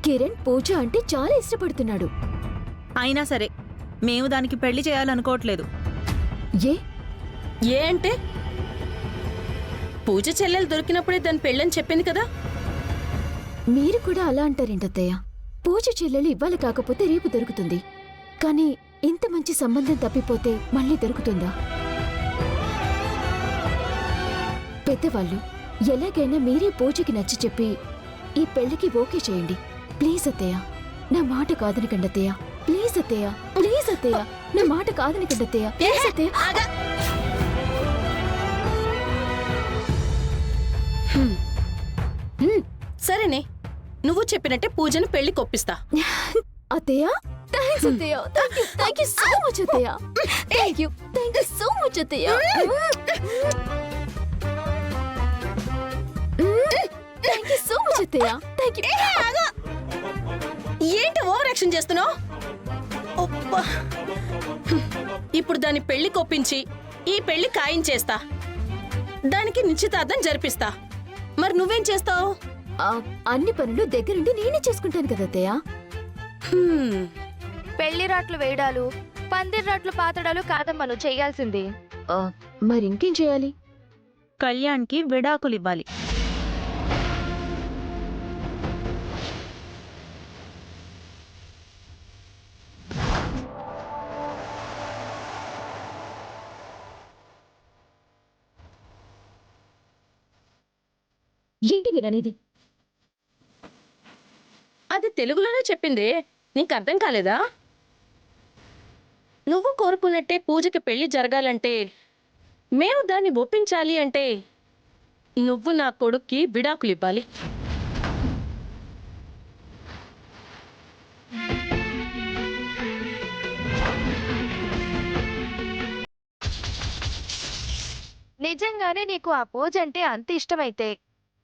కిరణ్ పూజ అంటే చాలా ఇష్టపడుతున్నాడు. అయినా సరే మేము దానికి పెళ్లి చేయాలనుకోవట్లేదు. ఏ ఏ అంటే పూజ చెల్లెలు దొరికినప్పుడే దాని పెళ్ళని చెప్పింది కదా. మీరు కూడా అలా అంటారేంటత్తయ్య? పూజ చెల్లెలు ఇవ్వాలి కాకపోతే రేపు దొరుకుతుంది, కానీ ఇంత మంచి సంబంధం తప్పిపోతే మళ్ళీ దొరుకుతుందా? పెద్దవాళ్ళు ఎలాగైనా మీరే పూజకి నచ్చి చెప్పి ఈ పెళ్లికి ఓకే చేయండి. ప్లీజ్ అత్తయ్య, నా మాట కాదనకండి అత్తయ్య. ప్లీజ్ అత్తయ్య, ప్లీజ్ అత్తయ్య, నా మాట కాదనకండి అత్తయ్య. ప్లీజ్ అత్తయ్య. సరేనే, నువ్వు చెప్పినట్టే పూజను పెళ్లి కొప్పిస్తా. అత్తయ్య, థాంక్స్ అత్తయ్య. థ్యాంక్ యూ సో మచ్ అత్తయ్య. థ్యాంక్ యూ సో మచ్ అత్తయ్య. థ్యాంక్ యూ సో మచ్ అత్తయ్య. Thank you. ఏంటి ఓవర్ యాక్షన్ చేస్తున్నావు? ఇప్పుడు దాని పెళ్లి కొప్పించి ఈ పెళ్లి ఖాయించేస్తా. దానికి నిశ్చితార్థం జరిపిస్తా. మరి నువ్వేం చేస్తావు? అన్ని పనులు దగ్గరుండి నేనే చేసుకుంటాను కదా అత్తయ్య. పెళ్లి రాట్లు వేయడాలు, పందిర్ రాట్లు పాతడాలు కాదమ్మా నువ్వు చెయ్యాల్సింది. మరి ఇంకేం చేయాలి? కళ్యాణ్కి విడాకులివ్వాలి. ఏంటి మీరనేది? అది తెలుగులోనే చెప్పింది, నీకు అర్థం కాలేదా? నువ్వు కోరుకున్నట్టే పూజకి పెళ్లి జరగాలంటే, మేము దాన్ని ఒప్పించాలి అంటే నువ్వు నా కొడుక్కి విడాకులు ఇవ్వాలి. నిజంగానే నీకు ఆ పూజ అంటే అంత ఇష్టమైతే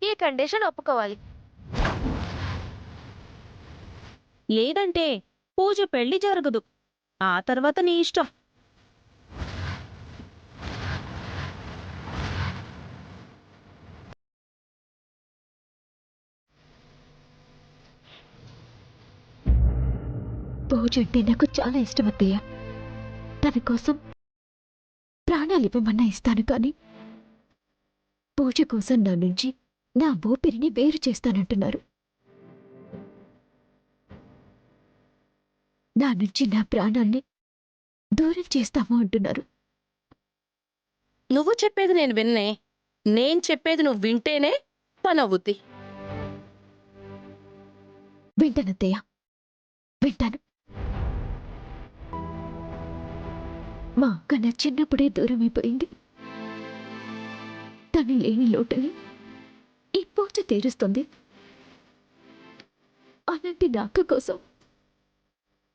ఈ కండిషన్ ఒప్పుకోవాలి. లేదంటే పూజ పెళ్లి జరగదు. ఆ తర్వాత నీ ఇష్టం. పూజ అంటే నాకు చాలా ఇష్టం అత్తయ్య. తన కోసం ప్రాణాలు ఇవ్వమన్నా ఇస్తాను, కానీ పూజ కోసం నా నుంచి నా ఊపిరిని వేరు చేస్తానంటున్నారు. నా నుంచి నా ప్రాణాల్ని దూరం చేస్తాము అంటున్నారు. నువ్వు చెప్పేది నేను విన్నే, నేను చెప్పేది నువ్వు వింటేనే పనవుద్ది. వింటానత్తయ్య, వింటాను. మా అక్క నా చిన్నప్పుడే దూరం అయిపోయింది. తను లేని లోటుని ఈ పూజ తీరుస్తుంది. అలాంటి నా అక్క కోసం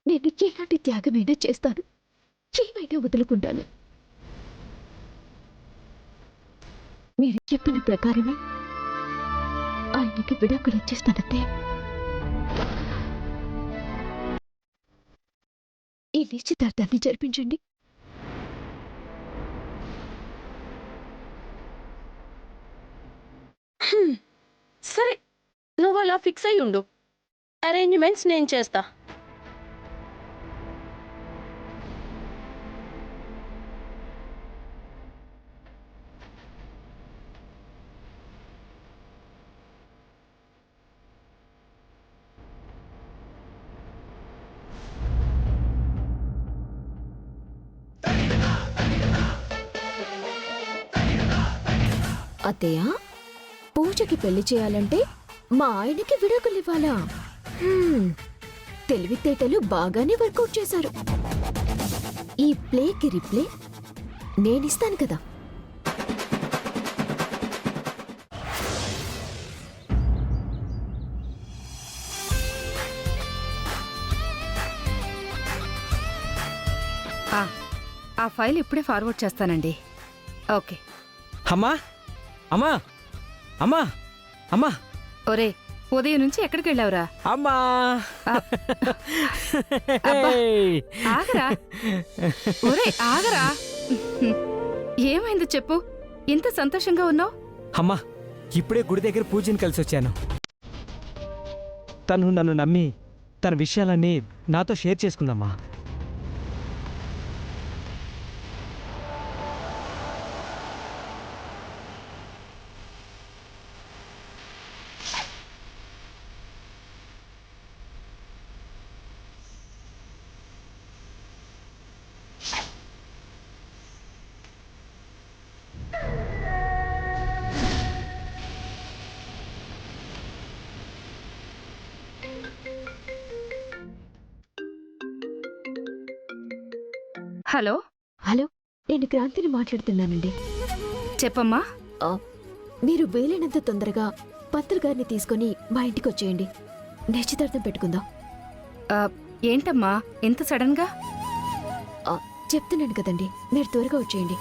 నేను ఎలాంటి త్యాగమైనా చేస్తాను, ఏమైనా వదులుకుంటాను. మీరు చెప్పిన ప్రకారమే ఆయనకి విడాకులు ఇచ్చేస్తానంతే. ఈ నిశ్చితార్థాన్ని జరిపించండి. సరే, నువ్వు అలా ఫిక్స్ అయ్యి ఉండు. అరేంజ్మెంట్స్ నేను చేస్తా. అత్తయ్య, పూజకి పెళ్లి చేయాలంటే మా ఆయనకి విడాకులు ఇవ్వాలా? తెలివితేటలు బాగానే వర్కౌట్ చేశారు. ఈ ప్లేకి రిప్లే నేనిస్తాను కదా. ఆ ఫైల్ ఇప్పుడే ఫార్వర్డ్ చేస్తానండి. ఓకే. అమ్మా అమ్మా అమ్మా అమ్మా, ఒరే ఉదయం నుంచి ఎక్కడికి వెళ్ళావురా? అమ్మా ఆగరా, ఒరే ఆగరా. ఏమైందో చెప్పు, ఇంత సంతోషంగా ఉన్నావు? అమ్మా, ఇప్పుడే గుడి దగ్గర పూజని కలిసి వచ్చాను. తను నన్ను నమ్మి తన విషయాలన్నీ నాతో షేర్ చేసుకుందమ్మా. హలో, హలో, నేను క్రాంతిని మాట్లాడుతున్నానండి. చెప్పమ్మా. మీరు వీలైనంత తొందరగా పంతులు గారిని తీసుకొని మా ఇంటికి వచ్చేయండి. నిశ్చితార్థం పెట్టుకుందాం. ఆ, ఏంటమ్మా ఎంత సడన్గా? చెప్తున్నాను కదండి, మీరు త్వరగా వచ్చేయండి.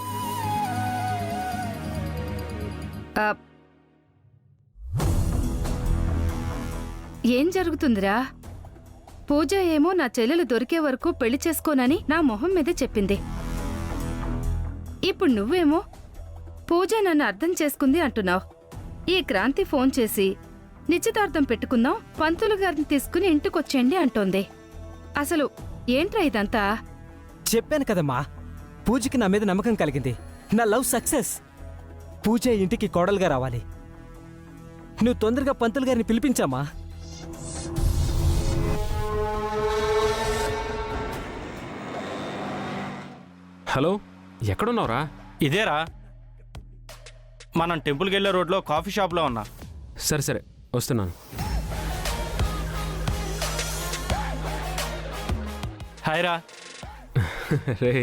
ఆ, ఏం జరుగుతుందిరా? పూజ ఏమో నా చెల్లెలు దొరికే వరకు పెళ్లి చేసుకోనని నా మొహం మీద చెప్పింది. ఇప్పుడు నువ్వేమో పూజ నన్ను అర్థం చేసుకుంది అంటున్నావు. ఈ క్రాంతి ఫోన్ చేసి నిశ్చితార్థం పెట్టుకుందాం, పంతులు గారిని తీసుకుని ఇంటికొచ్చేయండి అంటోంది. అసలు ఏంట్రా ఇదంతా? చెప్పాను కదమ్మా, పూజకి నా మీద నమ్మకం కలిగింది. నా లవ్ సక్సెస్. పూజ ఇంటికి కోడలుగా రావాలి. నువ్వు తొందరగా పంతులు గారిని పిలిపించామా. హలో, ఎక్కడున్నావురా? ఇదేరా, మనం టెంపుల్కి వెళ్ళే రోడ్లో కాఫీ షాప్లో ఉన్నా. సరే సరే, వస్తున్నాను. హాయ్ రా. రే,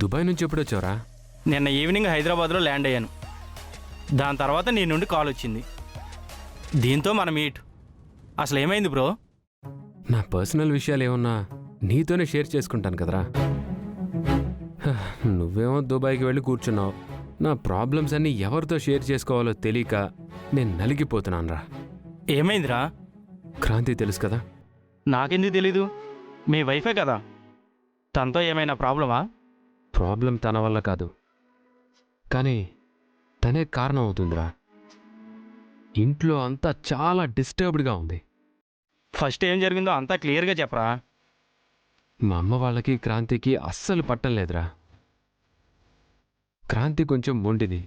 దుబాయ్ నుంచి ఎప్పుడు వచ్చావురా? నిన్న ఈవినింగ్ హైదరాబాద్లో ల్యాండ్ అయ్యాను. దాని తర్వాత నీ నుండి కాల్ వచ్చింది. దీంతో మన మీట్. అసలు ఏమైంది బ్రో? నా పర్సనల్ విషయాలు ఏమన్నా నీతోనే షేర్ చేసుకుంటాను కదరా. నువ్వేమో దుబాయ్కి వెళ్ళి కూర్చున్నావు. నా ప్రాబ్లమ్స్ అన్నీ ఎవరితో షేర్ చేసుకోవాలో తెలియక నేను నలిగిపోతున్నానురా. ఏమైందిరా? క్రాంతి తెలుసు కదా? నాకెందుకు తెలీదు? మీ వైఫే కదా. తనతో ఏమైనా ప్రాబ్లమా? ప్రాబ్లం తన వల్ల కాదు, కానీ తనే కారణం అవుతుందిరా. ఇంట్లో అంతా చాలా డిస్టర్బ్డ్గా ఉంది. ఫస్ట్ ఏం జరిగిందో అంతా క్లియర్గా చెప్పరా. మా అమ్మ వాళ్ళకి క్రాంతికి అస్సలు పట్టం లేదురా. క్రాంతి కొంచెం మొండిది.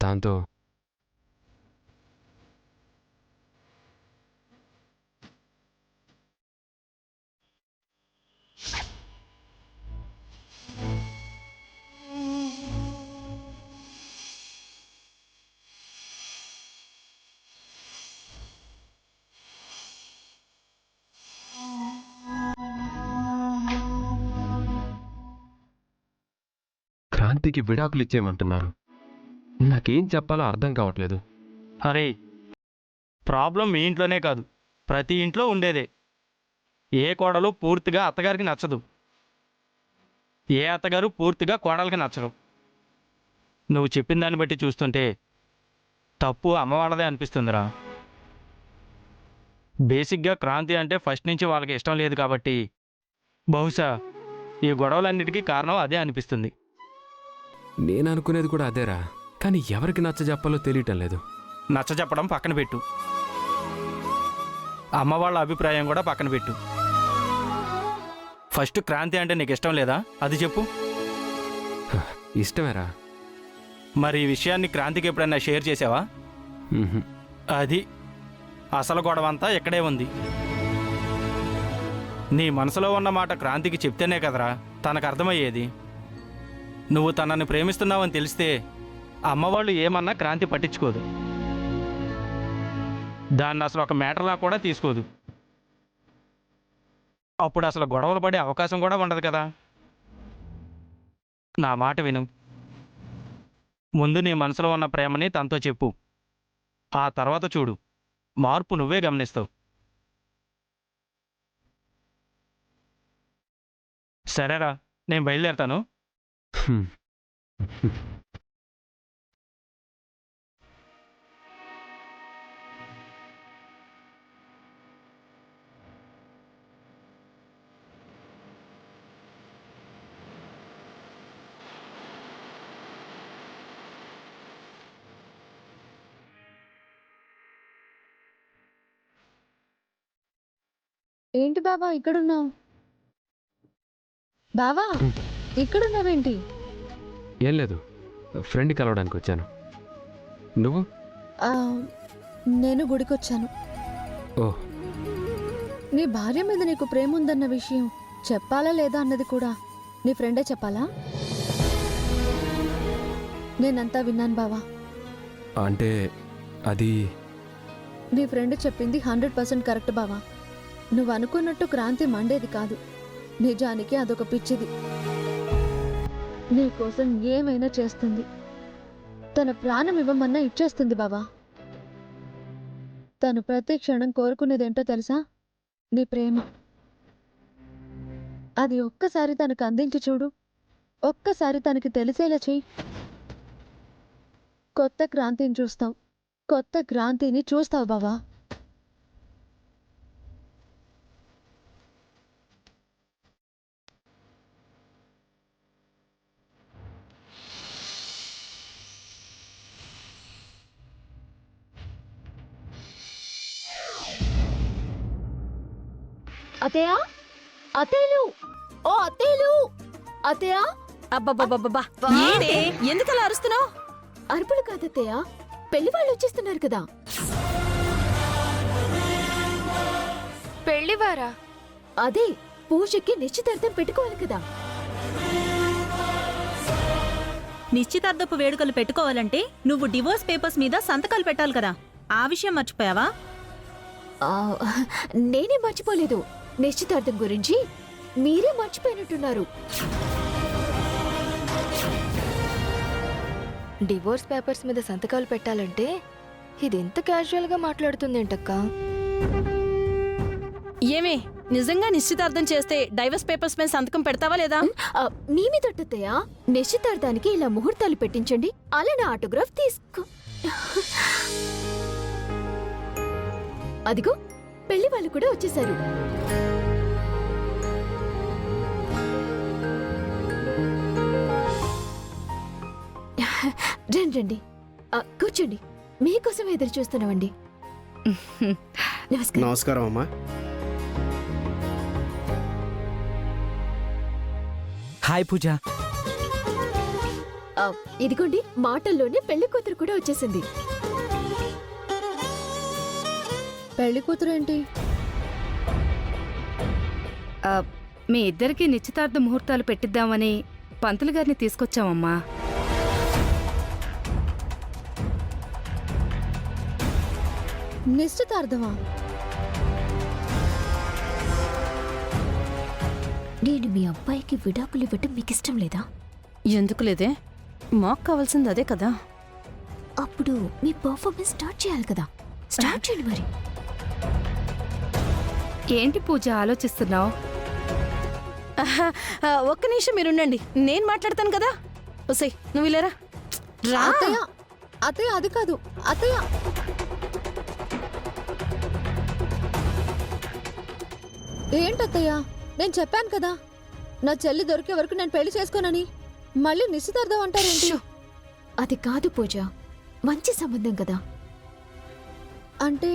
దాంతో క్రాంతికి విడాకులు ఇచ్చేయమంటున్నారు. నాకేం చెప్పాలో అర్థం కావట్లేదు. అరే, ప్రాబ్లం మీ ఇంట్లోనే కాదు, ప్రతి ఇంట్లో ఉండేదే. ఏ కోడలు పూర్తిగా అత్తగారికి నచ్చదు, ఏ అత్తగారు పూర్తిగా కోడలికి నచ్చరు. నువ్వు చెప్పిన దాన్ని బట్టి చూస్తుంటే తప్పు అమ్మవాళ్ళదే అనిపిస్తుందిరా. బేసిక్గా క్రాంతి అంటే ఫస్ట్ నుంచి వాళ్ళకి ఇష్టం లేదు కాబట్టి బహుశా ఈ గొడవలన్నిటికీ కారణం అదే అనిపిస్తుంది. నేను అనుకునేది కూడా అదేరా, కానీ ఎవరికి నచ్చ చెప్పాలో తెలియటం లేదు. నచ్చ చెప్పడం పక్కన పెట్టు, అమ్మ వాళ్ళ అభిప్రాయం కూడా పక్కన పెట్టు. ఫస్ట్ క్రాంతి అంటే నీకు ఇష్టం లేదా అది చెప్పు. ఇష్టమేరా. మరి ఈ విషయాన్ని క్రాంతికి ఎప్పుడైనా షేర్ చేసావా? మ్హూ. అది అసలు గొడవ అంతా ఇక్కడే ఉంది. నీ మనసులో ఉన్న మాట క్రాంతికి చెప్తేనే కదరా తనకు అర్థమయ్యేది. నువ్వు తనని ప్రేమిస్తున్నావని తెలిస్తే అమ్మవాళ్ళు ఏమన్నా క్రాంతి పట్టించుకోదు. దాన్ని అసలు ఒక మ్యాటర్లా కూడా తీసుకోదు. అప్పుడు అసలు గొడవలు పడే అవకాశం కూడా ఉండదు కదా. నా మాట విను. ముందు నీ మనసులో ఉన్న ప్రేమని తనతో చెప్పు. ఆ తర్వాత చూడు, మార్పు నువ్వే గమనిస్తావు. సరేరా, నేను బయలుదేరుతాను. హ్మ్. ఏంటి బావా ఇక్కడున్నావు? బావా ఇక్కడున్నావేంటి? ఏం లేదు, ఫ్రెండ్ కలవడానికి వచ్చాను. నువ్వు? నేను గుడికొచ్చాను. ఓ, నీ భార్య మీద నీకు ప్రేమ ఉందన్న విషయం చెప్పాలా లేదా అన్నది కూడా నీ ఫ్రెండే చెప్పాలా? నేనంతా విన్నాను బావా. అంటే అది నీ ఫ్రెండ్ చెప్పింది 100% కరెక్ట్ బావా. నువ్వు అనుకున్నట్టు క్రాంతి మండేది కాదు. నిజానికి అదొక పిచ్చిది. నీ కోసం ఏమైనా చేస్తుంది. తన ప్రాణం ఇవ్వమన్నా ఇచ్చేస్తుంది బావా. తను ప్రతి క్షణం కోరుకునేదేంటో తెలుసా? నీ ప్రేమ. అది ఒక్కసారి తనకు అందించి చూడు. ఒక్కసారి తనకి తెలిసేలా చెయ్యి. కొత్త క్రాంతిని చూస్తావు. కొత్త క్రాంతిని చూస్తావు బావా. అత్తయ్య, అత్తయ్యలు, ఓ అత్తయ్యలు, అత్తయ్య. అబ్బబ్బబ్బబ్బా ఏంటి ఎందుకు అలా అరుస్తున్నావు? అరుపులు కాదత్తయ్య, పెళ్లి వాళ్ళు వచ్చేస్తున్నారు కదా. పెళ్లివారా? అదే పూజకి నిశ్చితార్థం పెట్టుకోవాలి కదా. నిశ్చితార్థపు వేడుకలు పెట్టుకోవాలంటే నువ్వు డివోర్స్ పేపర్స్ మీద సంతకాలు పెట్టాలి కదా. ఆ విషయం మర్చిపోయావా? ఆ, నేనే మర్చిపోలేదు. నిశ్చితార్థం గురించి మీరే మర్చిపోయినట్టున్నారు. డివోర్స్ పేపర్స్ మీద సంతకాలు పెట్టాలంటే ఇది ఎంత క్యాజువల్ గా మాట్లాడుతుందేంటక్క? ఏమే నిజంగా నిశ్చితార్థం చేస్తే డైవర్స్ పేపర్స్ మీద సంతకం పెడతావా లేదా? మీ మీద తొట్టత్తయ్య, నిశ్చితార్థానికి ఇలా ముహూర్తాలు పెట్టించండి, అలా నా ఆటోగ్రాఫ్ తీసుకో. అదిగో పెళ్లి వాళ్ళు కూడా వచ్చేసారు. రండి రండి, కూర్చోండి. మీకోసం ఎదురు చూస్తున్నామండి. నమస్కారం. నమస్కారం అమ్మా. హాయ్ పూజ. ఇదిగోండి, మాటల్లోనే పెళ్లి కూతురు కూడా వచ్చేసింది. పెళ్లి కూతురేంటి? మీ ఇద్దరికి నిశ్చితార్థ ముహూర్తాలు పెట్టిద్దామని పంతులు గారిని తీసుకొచ్చామమ్మా. నిశ్చితార్థమా? నేను మీ అబ్బాయికి విడాకులు ఇవ్వటం మీకు ఇష్టం లేదా? ఎందుకు లేదే, మాకు కావాల్సింది అదే కదా. అప్పుడు మీ పర్ఫార్మెన్స్ స్టార్ట్ చేయాలి కదా. స్టార్ట్ చేయండి మరి. ఏంటి పూజ ఆలోచిస్తున్నావు? ఒక్క నిమిషం మీరుండండి, నేను మాట్లాడతాను కదా. ఒసే నువ్వు లేరా. అత్తయ్య, అత్తయ్య అది కాదు అత్తయ్య. ఏంటత్తయ్య, నేను చెప్పాను కదా నా చెల్లి దొరికే వరకు నేను పెళ్లి చేసుకోనని. మళ్ళీ నిశ్చితార్థం అంటారేంటి? అది కాదు పూజ, మంచి సంబంధం కదా. అంటే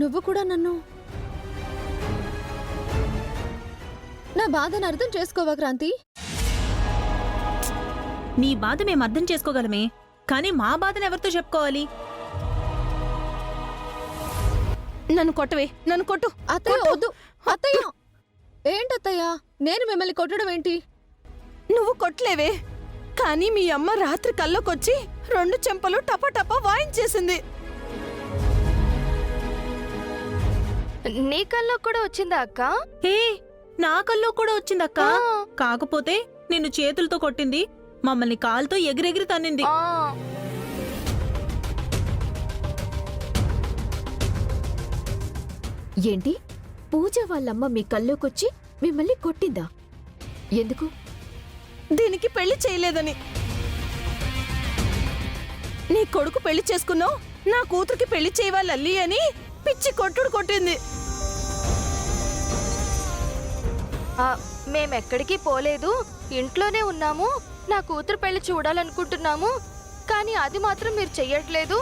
నువ్వు కూడా నన్ను, నా బాధను అర్థం చేసుకోవా క్రాంతి? నీ బాధ మేము అర్థం చేసుకోగలమే, కానీ మా బాధను ఎవరితో చెప్పుకోవాలి? నన్ను కొట్టవే, నన్ను కొట్టు. అత్తయ్య వద్దు. అత్తయ్య ఏంటత్తయ్య, నేను మిమ్మల్ని కొట్టడం ఏంటి? నువ్వు కొట్టలేవే, కానీ మీ అమ్మ రాత్రి కల్లోకొచ్చి 2 చెంపలు టపా వాయించేసింది. నీ కల్లో కూడా వచ్చిందా అక్క? హే, నా కల్లో కూడా వచ్చిందక్క. కాకపోతే నిన్ను చేతులతో కొట్టింది, మమ్మల్ని కాలుతో ఎగిరెగిరి తన్నింది. ఏంటి, పూజ వాళ్ళమ్మ మీ కల్లోకొచ్చి మిమ్మల్ని కొట్టిందా? ఎందుకు? దీనికి పెళ్లి చేయలేదని. నీ కొడుకు పెళ్లి చేసుకున్నావు, నా కూతురికి పెళ్లి చేయవా లల్లి అని పిచ్చి కొట్టుడు కొట్టింది. మేమెక్కడికి పోలేదు, ఇంట్లోనే ఉన్నాము. నా కూతురు పెళ్లి చూడాలనుకుంటున్నాము, కానీ అది మాత్రం మీరు చెయ్యట్లేదు.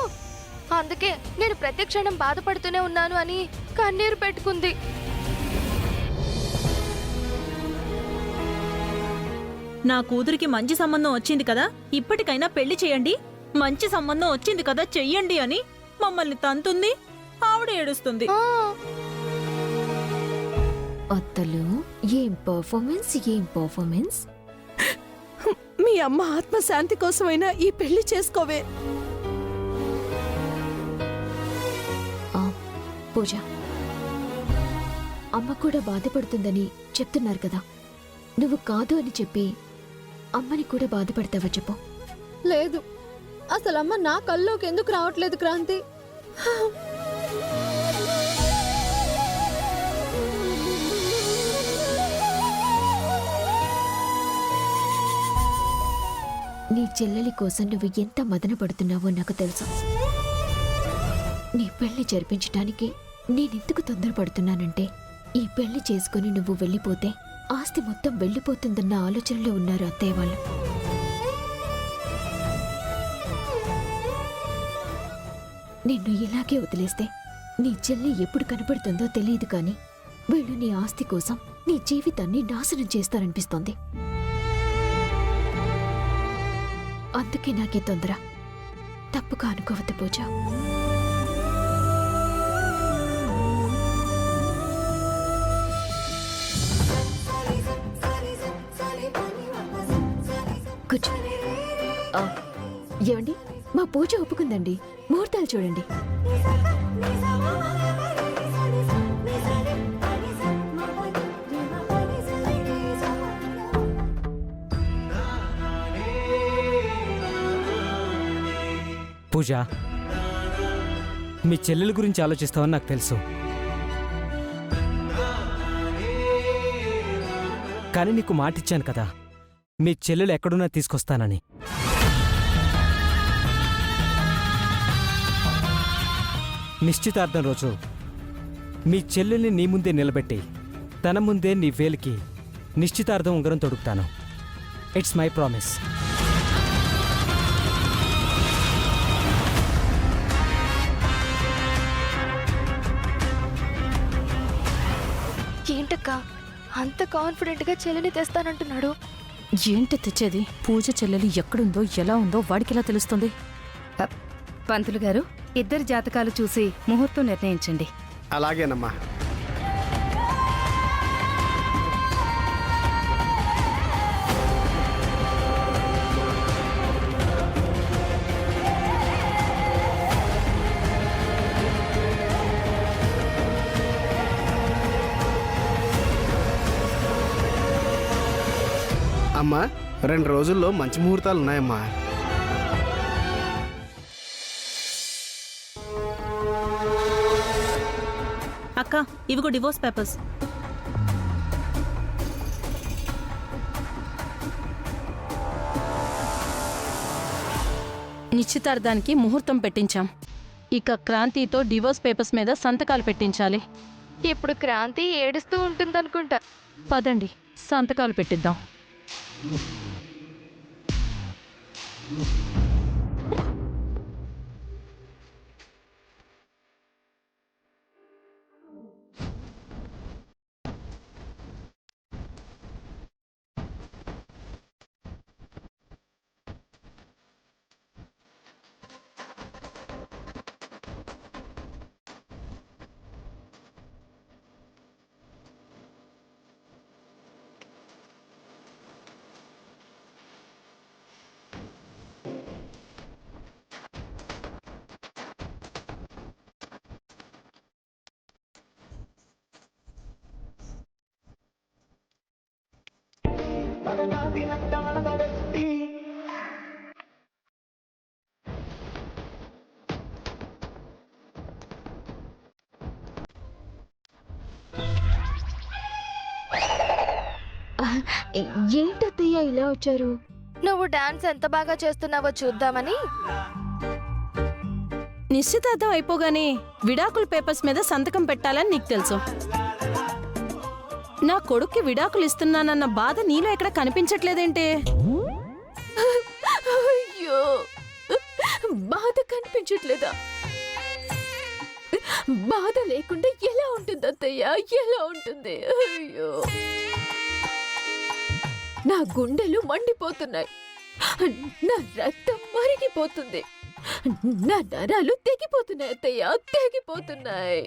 అందుకే నేను ప్రతి క్షణం బాధపడుతూనే ఉన్నాను అని కన్నీరు పెట్టుకుంది. నా కూతురికి మంచి సంబంధం వచ్చింది కదా, ఇప్పటికైనా పెళ్లి చేయండి, మంచి సంబంధం వచ్చింది కదా చెయ్యండి అని మమ్మల్ని తంతుంది. ఆవిడ ఏడుస్తుంది. ఆ, అత్తలు ఏం పర్ఫార్మెన్స్, ఏం పర్ఫార్మెన్స్. మీ అమ్మ ఆత్మశాంతి కోసమైనా ఈ పెళ్లి చేసుకోవే. పూజ, అమ్మ కూడా బాధపడుతుందని చెప్తున్నారు కదా, నువ్వు కాదు అని చెప్పి అమ్మని కూడా బాధపడతావా చెప్పు. లేదు, అసలు అమ్మ నా కల్లోకి ఎందుకు రావట్లేదు క్రాంతి? నీ చెల్లెలి కోసం నువ్వు ఎంత మదన పడుతున్నావో నాకు తెలుసు. నీ పెళ్లి జరిపించటానికి నేనెందుకు తొందరపడుతున్నానంటే, ఈ పెళ్లి చేసుకుని నువ్వు వెళ్ళిపోతే ఆస్తి మొత్తం వెళ్ళిపోతుందన్న ఆలోచనలో ఉన్నారు అత్తయ్య వాళ్ళు. నిన్ను ఇలాగే వదిలేస్తే నీ చెల్లి ఎప్పుడు కనపడుతుందో తెలియదు, కానీ వీళ్ళు నీ ఆస్తి కోసం నీ జీవితాన్ని నాశనం చేస్తారనిపిస్తోంది. అందుకే నాకే తొందర. తప్పుగా అనుకోవద్దు పూజ. కూర్చో. ఏమండి, మా పూజ ఒప్పుకుందండి. ముహూర్తాలు చూడండి. పూజ, మీ చెల్లెల గురించి ఆలోచిస్తావని నాకు తెలుసు, కానీ నీకు మాటిచ్చాను కదా, మీ చెల్లెలు ఎక్కడున్నా తీసుకొస్తానని. నిశ్చితార్థం రోజు మీ చెల్లెల్ని నీ ముందే నిలబెట్టి తన ముందే నీ వేలికి నిశ్చితార్థం ఉంగరం తొడుగుతాను. It's my promise. ఏంటక్క అంత కాన్ఫిడెంట్ గా చెల్లిని తెస్తానంటున్నాడు? ఏంటి తెచ్చేది? పూజ చెల్లెలు ఎక్కడుందో ఎలా ఉందో వాడికెలా తెలుస్తుంది? పంతులు గారు, ఇద్దరి జాతకాలు చూసి ముహూర్తం నిర్ణయించండి. అలాగేనమ్మా. అమ్మా, 2 రోజుల్లో మంచి ముహూర్తాలు ఉన్నాయమ్మా. అక్క, ఇవిగో డివోర్స్ పేపర్స్. నిశ్చితార్థానికి ముహూర్తం పెట్టించాం. ఇక క్రాంతితో డివోర్స్ పేపర్స్ మీద సంతకాలు పెట్టించాలి. ఇప్పుడు క్రాంతి ఏడుస్తూ ఉంటుందనుకుంటా. పదండి, సంతకాలు పెట్టిద్దాం. ఏంటత్తయ్య ఇలా వచ్చారు? నువ్వు డాన్స్ ఎంత బాగా చేస్తున్నావో చూద్దామని. నిశ్చితార్థం అయిపోగానే విడాకుల పేపర్స్ మీద సంతకం పెట్టాలని నీకు తెలుసు. నా కొడుక్కి విడాకులు ఇస్తున్నానన్న బాధ నీలో ఎక్కడ కనిపించట్లేదేంటే? అయ్యో, బాధ కనిపించట్లేదా? బాధ లేకుండా ఎలా ఉంటుంది అత్తయ్య? ఎలా ఉంటుంది? అయ్యో, నా గుండెలు మండిపోతున్నాయి. నా రక్తం మరిగిపోతుంది. నా నరాలు తెగిపోతున్నాయి అత్తయ్య, తెగిపోతున్నాయి.